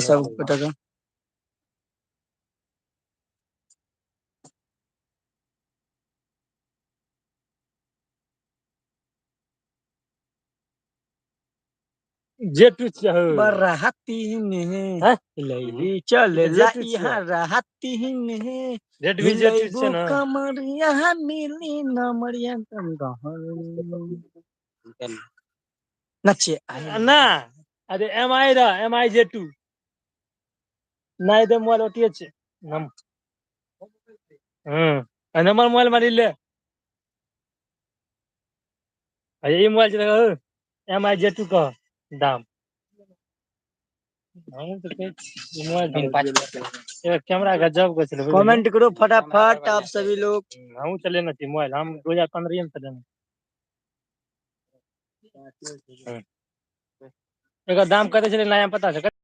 सब बेटा का जेटू बरहती ने लैली चल ला यहाँ रहती ने हिलैबू कमरिया मिली नमरिया नचे ना अरे MI रा MI जेटू नहीं दे मोबाइल ओटिए छे नम नंबर मोबाइल मारी ले ये मोबाइल चला MI जेटू का दाम कैमरा गजब का चले कमेंट करो फटाफट आप सभी लोग हम चले ना मोबाइल हम 2015 में चले एक दाम कते चले नया पता है